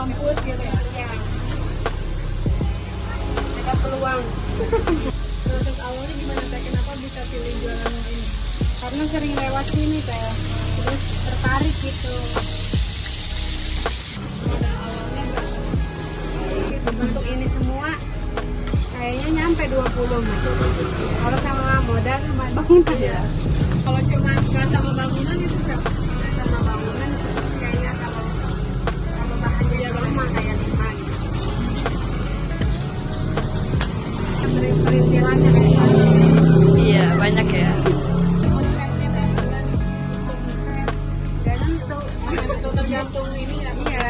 kampus gitu ya. Iya. Ada peluang. Proses awalnya gimana teh? Kenapa bisa pilih jualan ini? Karena sering lewat sini teh, terus tertarik gitu. Modal awalnya untuk ini semua kayaknya nyampe 20 mas. Kalau sama modal sama bangunan ya. Kalau cuma nggak sama bangunan itu nggak sama bangunan terus kayaknya kalau bahannya ya lama kayak 5 gitu. Perintilannya kayak Iya, banyak ya. tergantung ini ya. Iya.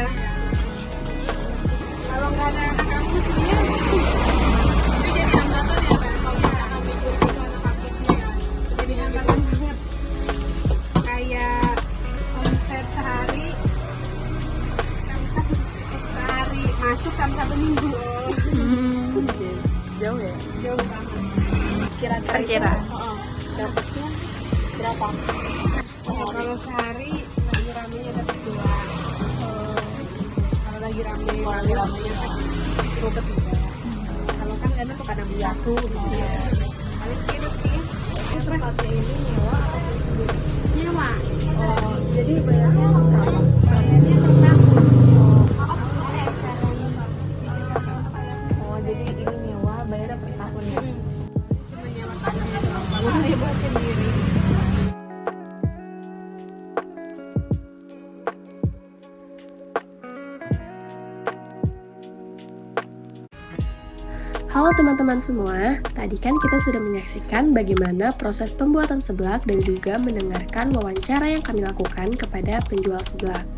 Kalau nggak ada anak kampus dia itu jadi hambatan ya kan. Kalau misalkan libur gitu anak kampusnya ya. Jadi hambatan banget. Kayak omset sehari masuk kan 1 minggu. Jauh ya? Jauh banget. Kira-kira. Dapatnya berapa? Kalau sehari lagi ramenya dapat 2. Kalau lagi ramenya dapat 2/3. Kalau kan kadang tuh kadang 1 gitu ya. Paling segitu sih. Terus pasti ini nyewa atau sendiri? Nyewa. Oh, jadi bayarnya berapa? Bayarnya tetap. Oh, jadi ini nyewa bayarnya per tahun ya? Cuma nyewa tanahnya doang. Bangunnya buat sendiri. Halo teman-teman semua, tadi kan kita sudah menyaksikan bagaimana proses pembuatan seblak dan juga mendengarkan wawancara yang kami lakukan kepada penjual seblak.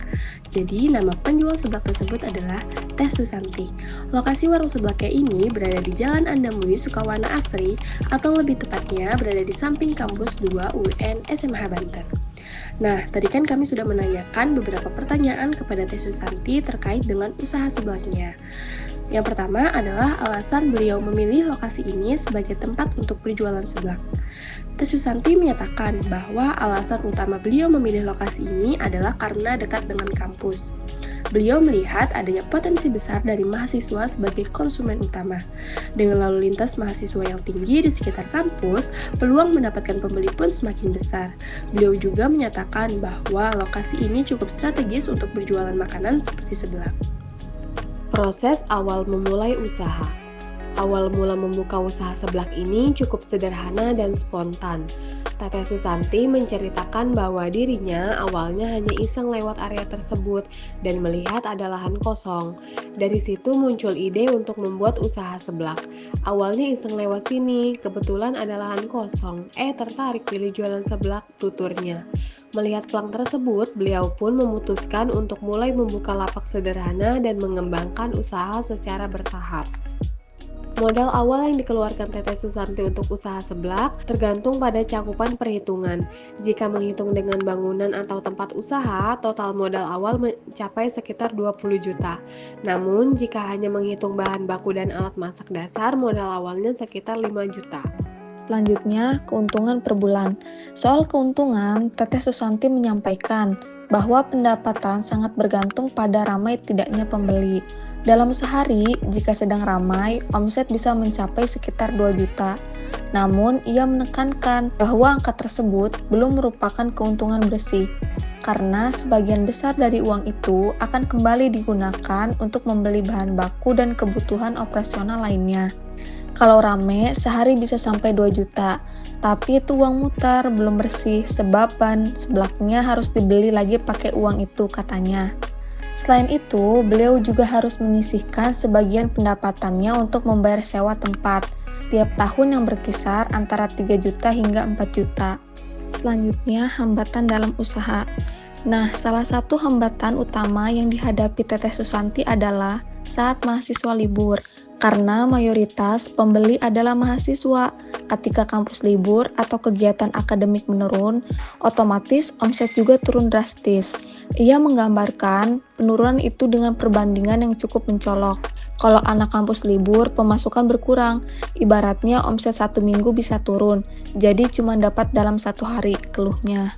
Jadi nama penjual seblak tersebut adalah Teh Susanti. Lokasi warung seblaknya ini berada di Jalan Andamwi, Sukawana Asri, atau lebih tepatnya berada di samping kampus 2 UIN SMH Banten. Nah, tadi kan kami sudah menanyakan beberapa pertanyaan kepada Teh Susanti terkait dengan usaha seblaknya. Yang pertama adalah alasan beliau memilih lokasi ini sebagai tempat untuk berjualan seblak. Teh Susanti menyatakan bahwa alasan utama beliau memilih lokasi ini adalah karena dekat dengan kampus. Beliau melihat adanya potensi besar dari mahasiswa sebagai konsumen utama. Dengan lalu lintas mahasiswa yang tinggi di sekitar kampus, peluang mendapatkan pembeli pun semakin besar. Beliau juga menyatakan bahwa lokasi ini cukup strategis untuk berjualan makanan seperti seblak. Proses awal memulai usaha. Awal mula membuka usaha seblak ini cukup sederhana dan spontan. Teteh Susanti menceritakan bahwa dirinya awalnya hanya iseng lewat area tersebut dan melihat ada lahan kosong. Dari situ muncul ide untuk membuat usaha seblak. Awalnya iseng lewat sini, kebetulan ada lahan kosong. Tertarik pilih jualan seblak, tuturnya. Melihat peluang tersebut, beliau pun memutuskan untuk mulai membuka lapak sederhana dan mengembangkan usaha secara bertahap. Modal awal yang dikeluarkan Teteh Susanti untuk usaha seblak tergantung pada cakupan perhitungan. Jika menghitung dengan bangunan atau tempat usaha, total modal awal mencapai sekitar 20 juta. Namun, jika hanya menghitung bahan baku dan alat masak dasar, modal awalnya sekitar 5 juta. Selanjutnya, keuntungan per bulan. Soal keuntungan, Teteh Susanti menyampaikan bahwa pendapatan sangat bergantung pada ramai tidaknya pembeli. Dalam sehari, jika sedang ramai, omset bisa mencapai sekitar 2 juta. Namun, ia menekankan bahwa angka tersebut belum merupakan keuntungan bersih, karena sebagian besar dari uang itu akan kembali digunakan untuk membeli bahan baku dan kebutuhan operasional lainnya. Kalau rame, sehari bisa sampai 2 juta, tapi itu uang mutar, belum bersih, sebab ban seblaknya harus dibeli lagi pakai uang itu, katanya. Selain itu, beliau juga harus menyisihkan sebagian pendapatannya untuk membayar sewa tempat, setiap tahun yang berkisar antara 3 juta hingga 4 juta. Selanjutnya, hambatan dalam usaha. Nah, salah satu hambatan utama yang dihadapi Teteh Susanti adalah saat mahasiswa libur. Karena mayoritas pembeli adalah mahasiswa, ketika kampus libur atau kegiatan akademik menurun, otomatis omset juga turun drastis. Ia menggambarkan penurunan itu dengan perbandingan yang cukup mencolok. Kalau anak kampus libur, pemasukan berkurang. Ibaratnya omset 1 minggu bisa turun, jadi cuma dapat dalam 1 hari, keluhnya.